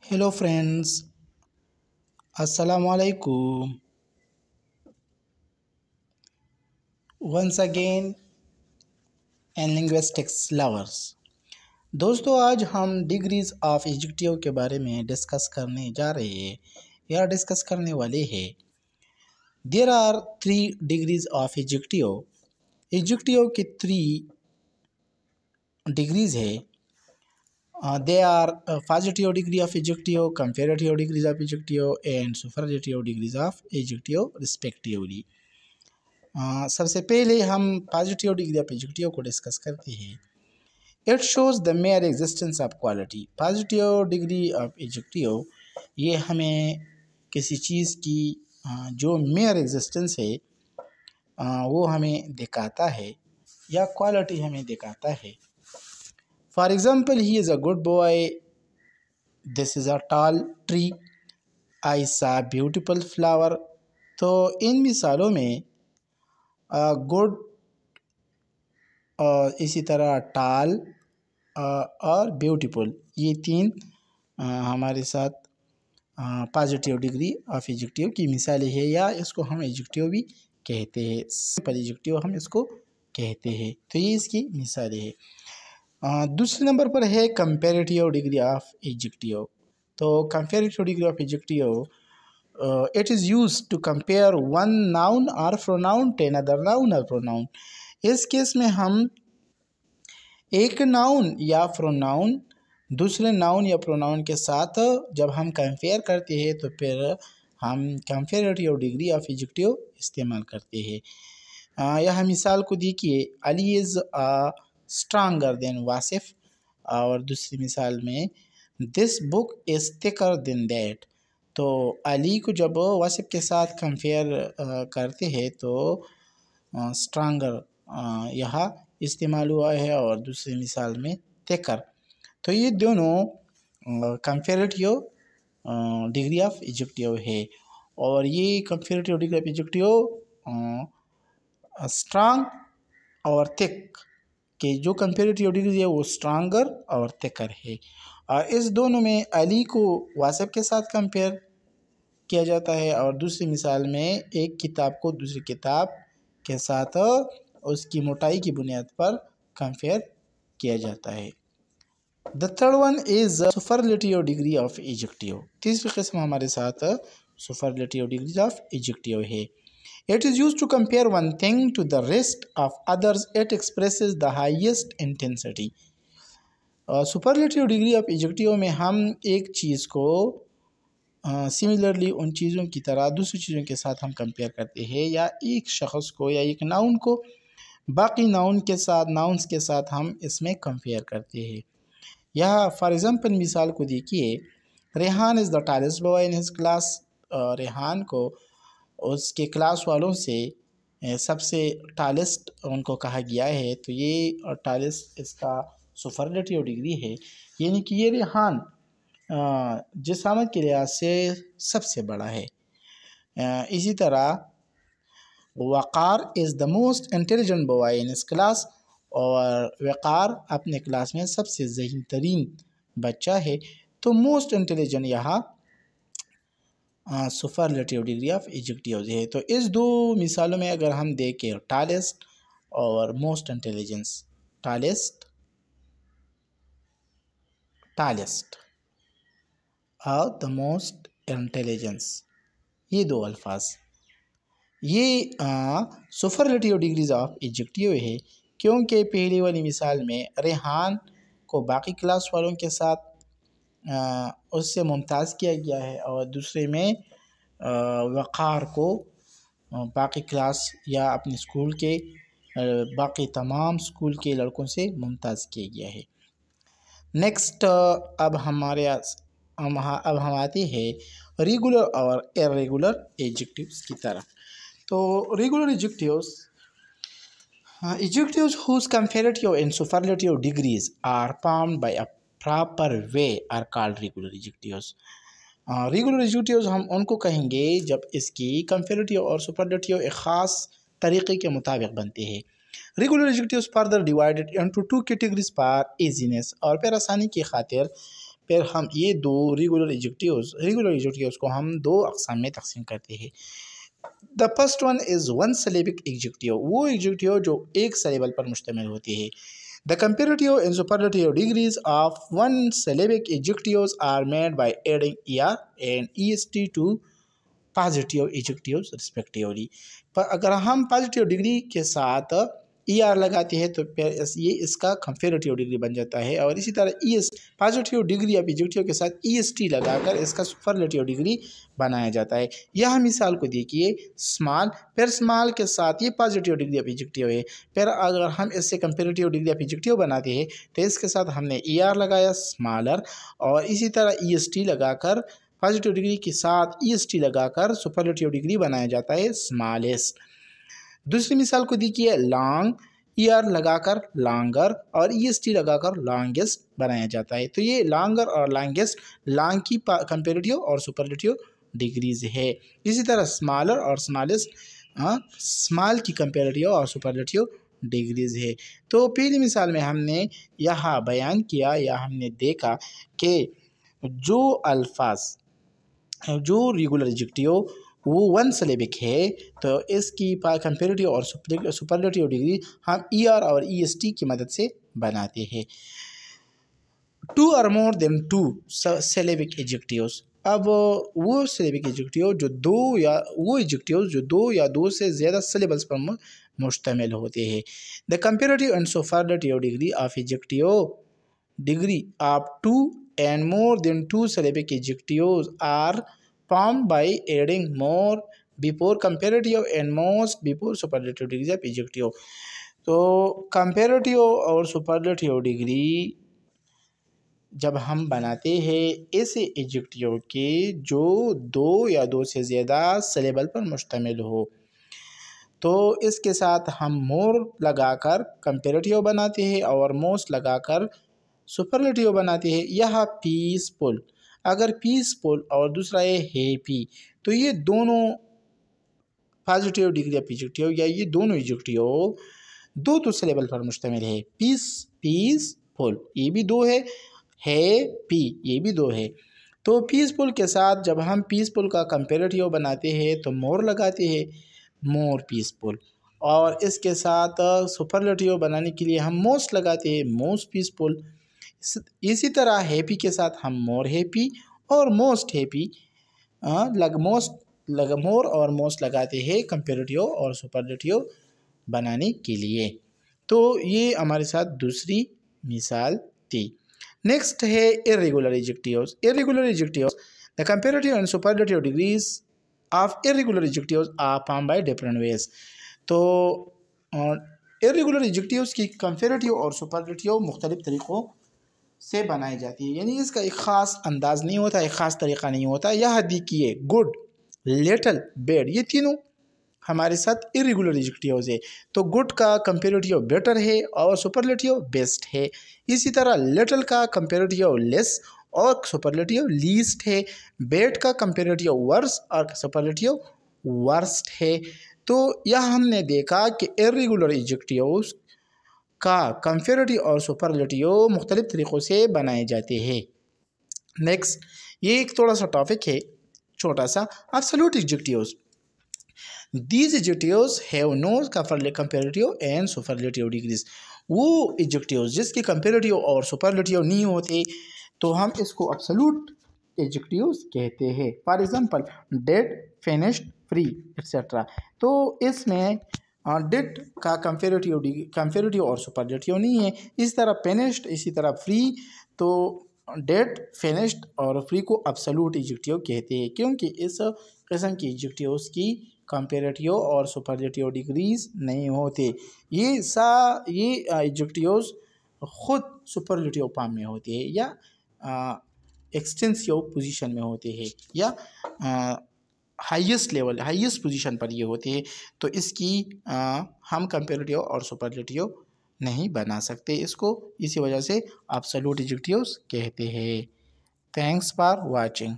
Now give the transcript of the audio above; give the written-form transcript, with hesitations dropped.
Hello friends, Assalamu alaikum. Once again and linguistics lovers. दोस्तों आज हम डिग्रीज ऑफ एडजेक्टिव के बारे में डिस्कस करने जा रहे हैं या डिस्कस करने वाले हैं। There are 3 degrees of adjective. Adjective की 3 डिग्रीज है। They are positive degree of adjective, comparative degrees of adjective and superlative degrees of adjective respectively. सबसे पहले हम पॉजिटिव डिग्री ऑफ एडजेक्टिव को डिस्कस करते हैं। It shows the mayor existence of quality. Positive degree of adjective ये हमें किसी चीज़ की जो मेयर एग्जिस्टेंस है वो हमें दिखाता है या क्वालिटी हमें दिखाता है। For example, he is a good boy, this is a tall tree, I saw beautiful flower. तो इन मिसालों में गुड और इसी तरह टाल और ब्यूटीफुल ये 3 हमारे साथ पॉजिटिव डिग्री ऑफ एडजेक्टिव की मिसालें हैं या इसको हम एडजेक्टिव भी कहते हैं। सिंपल एडजेक्टिव हम इसको कहते हैं। तो ये इसकी मिसालें हैं। दूसरे नंबर पर है कंपैरेटिव डिग्री ऑफ एडजेक्टिव। तो comparative degree of adjective it is used to compare one noun or pronoun to another noun or pronoun। इस केस में हम एक नाउन या प्रोनाउन दूसरे नाउन या प्रोनाउन के साथ जब हम कंपेयर करते हैं तो फिर हम कंपैरेटिव डिग्री ऑफ एडजेक्टिव इस्तेमाल करते हैं। यह मिसाल को देखिए, Ali is stronger then Wasif, और दूसरी मिसाल में this book is thicker than that. तो अली को जब वासिफ के साथ कंपेयर करते हैं तो स्ट्रांगर यहाँ इस्तेमाल हुआ है और दूसरी मिसाल में थिकर। तो ये दोनों कंपैरेटिव डिग्री ऑफ एडजेक्टिव है और ये comparative degree of adjective strong और थिक के जो कंपैरेटिव डिग्री है वो स्ट्रांगर और थिकर है। इस दोनों में अली को वासिफ के साथ कंपेयर किया जाता है और दूसरी मिसाल में एक किताब को दूसरी किताब के साथ उसकी मोटाई की बुनियाद पर कंपेयर किया जाता है। The third one is superlative degree of adjective. तीसरी किस्म हमारे साथ सुपरलेटिव डिग्री ऑफ एडजेक्टिव है। It is used to compare one thing to the rest of others. It expresses the highest intensity. Superlative degree of adjective में हम एक चीज़ को similarly उन चीज़ों की तरह दूसरी चीज़ों के साथ हम कंपेयर करते हैं या एक शख्स को या एक नाउन को बाकी नाउन्स के साथ हम इसमें कंपेयर करते हैं। यह फॉर एग्ज़ाम्पल मिसाल को देखिए, Rehan is the tallest boy in his class. Rehan को उसके क्लास वालों से सबसे टॉलेस्ट उनको कहा गया है। तो ये टॉलेस्ट इसका सुपरलेटिव डिग्री है, यानी कि ये रेहान जिस्मानत के लिहाज से सबसे बड़ा है। इसी तरह Waqar is the most intelligent boy in his class, और वक़ार अपने क्लास में सबसे ज़हीन तरीन बच्चा है। तो मोस्ट इंटेलिजेंट यहाँ सुपरलेटिव डिग्री ऑफ एडजेक्टिव है। तो इस 2 मिसालों में अगर हम देखें टॉलेस्ट और मोस्ट इंटेलिजेंस, टॉलेस्ट और द मोस्ट इंटेलिजेंस, ये 2 अल्फाज ये सुपरलेटिव डिग्रीज ऑफ एडजेक्टिव है, क्योंकि पहली वाली मिसाल में रेहान को बाकी क्लास वालों के साथ उससे मुमताज़ किया गया है और दूसरे में वक़ार को बाकी क्लास या अपने स्कूल के बाकी तमाम स्कूल के लड़कों से मुमताज़ किया गया है। नेक्स्ट अब हम आते हैं रेगुलर और इर्रेगुलर एडजेक्टिव्स की तरफ। तो regular adjectives whose comparative and superlative degrees are formed by a proper way are called regular adjectives। Regular adjectives हम उनको कहेंगे जब इसकी कंपैरेटिव और सुपरलेटिव एक ख़ास तरीक़े के मुताबिक बनते हैं। Regular adjectives further divided into 2 categories for easiness, और फिर आसानी की खातिर फिर हम ये दो रेगुलर एडजेक्टिव्स को हम दो अक़साम में तकसीम करते हैं। The first one is one syllabic adjective, वो एडजेक्टिव जो एक सिलेबल पर मुश्तमिल होती है। The comparative and superlative degrees of one syllabic adjectives are made by adding er and est to positive adjectives respectively. पर अगर हम पॉजिटिव डिग्री के साथ ई आर लगाते हैं तो फिर ये इसका कंपेरेटिव डिग्री बन जाता है, और इसी तरह E S positive degree of adjective के साथ ई एस टी लगाकर इसका सुपरलेटिव डिग्री बनाया जाता है। यह मिसाल को देखिए, स्मॉल, फिर स्मॉल के साथ ये पॉजिटिव डिग्री ऑफ एडजेक्टिव है, फिर अगर हम इससे कंपेरेटिव डिग्री ऑफ एडजेक्टिव बनाते हैं तो इसके साथ हमने ई आर लगाया स्मॉलर, और इसी तरह ई एस टी लगाकर पॉजिटिव डिग्री के साथ ई एस टी लगाकर सुपरलेटिव डिग्री बनाया जाता है स्मॉलेस्ट। दूसरी मिसाल को देखिए, लॉन्ग, ई आर लगाकर लॉन्गर और ई एस टी लगाकर लॉन्गेस्ट बनाया जाता है। तो ये लॉन्गर और लॉन्गेस्ट लॉन्ग की कंपेरेटिव और सुपरलेटिव डिग्रीज है। इसी तरह स्मॉलर और स्मॉलेस्ट स्मॉल की कंपेरेटिव और सुपरलेटिव डिग्रीज है। तो पहली मिसाल में हमने यहाँ बयान किया या हमने देखा कि जो अल्फाज जो रेगुलर एडजेक्टिव वो वन सिलेबिक है तो इसकी कंपेरेटिव और सुपरलेटिव डिग्री हम ई आर और ई एस टी की मदद से बनाते हैं। टू और more than two syllabic adjectives, अब वो सिलेबिक एडजेक्टिव जो दो या दो से ज़्यादा सिलेबल्स पर मुश्तमिल होते हैं। The comparative and superlative degree of adjective degree of two and more than two syllabic adjectives are formed by adding more before comparative and most before superlative degrees of adjective। तो comparative और superlative degree जब हम बनाते हैं ऐसे adjective के जो दो या दो से ज़्यादा सिलेबल पर मुश्तमिल हो, तो इसके साथ हम मोर लगाकर कंपेरेटिव बनाते हैं और मोस्ट लगाकर सुपरलेटिव बनाते हैं। यह पीसफुल, अगर पीसफुल और दूसरा है हैप्पी, तो ये दोनों पॉजिटिव डिग्री ऑफ एडजेक्टिव या ये दोनों एडजेक्टिव दो तो सिलेबल पर मुश्तमिल है। पीसफुल ये भी दो है, हैप्पी ये भी दो है। तो पीसफुल के साथ जब हम पीसफुल का कंपेरेटिव बनाते हैं तो मोर लगाते हैं, मोर पीसफुल, और इसके साथ सुपरलेटिव बनाने के लिए हम मोस्ट लगाते हैं, मोस्ट पीसफुल। इसी तरह हैप्पी के साथ हम मोर हैप्पी और मोस्ट हैप्पी मोर और मोस्ट लगाते हैं कंपेरेटिव और सुपरलेटिव बनाने के लिए। तो ये हमारे साथ दूसरी मिसाल थी। नेक्स्ट है irregular adjectives. Irregular adjectives, the comparative and superlative degrees of irregular adjectives are formed by different ways. तो इर्रेगुलर एडजेक्टिव्स की कंपेरेटिव और सुपरलेटिव मुख्तलिफ तरीक़ों से बनाई जाती है, यानी इसका एक ख़ास अंदाज़ नहीं होता, एक ख़ास तरीक़ा नहीं होता। यह देखिए, गुड, लिटल, बैड, ये तीनों हमारे साथ इर्रेगुलर एडजेक्टिव्स है। तो गुड का कंपेरेटिव बेटर है और सुपरलेटिव बेस्ट है। इसी तरह लिटल का कंपेरेटिव लेस और सुपरलेटिव लीस्ट है। बैड का कंपेरेटिव वर्स और सुपरलेटिव वर्स्ट है। तो यह हमने देखा कि इर्रेगुलर एडजेक्टिव्स का कंपेरेटिव और सुपरलेटिव मुख्तलिफ तरीक़ों से बनाए जाते हैं। नेक्स्ट, ये एक थोड़ा सा टॉपिक है छोटा सा, absolute adjectives. These adjectives have no comparative and superlative degrees. वो एडजेक्टिव्स जिसके कंपेरेटिव और सुपरलेटिव नहीं होते तो हम इसको एब्सोल्यूट एडजेक्टिव्स कहते हैं। For example, dead, finished, free etcetera. तो इसमें डेड का कंपेरेटिव और सुपरलेटिव नहीं है। इस तरह फिनिश्ड, इसी तरह फ्री, तो डेड, फिनिश्ड और फ्री को एब्सोल्यूट एडजेक्टिव कहते हैं, क्योंकि इस किस्म की एडजेक्टिव्स की कंपेरेटिव और सुपरलेटिव डिग्रीज नहीं होते। ये एडजेक्टिव्स खुद सुपरलेटिव फॉर्म में होते हैं या एक्सटेंसिव पोजीशन में होते हैं या हाईएस्ट पोजीशन पर ये होते हैं। तो इसकी हम कंपेरेटिव और सुपरलेटिव नहीं बना सकते इसको, इसी वजह से एब्सोल्यूट एडजेक्टिव्स कहते हैं। Thanks for watching.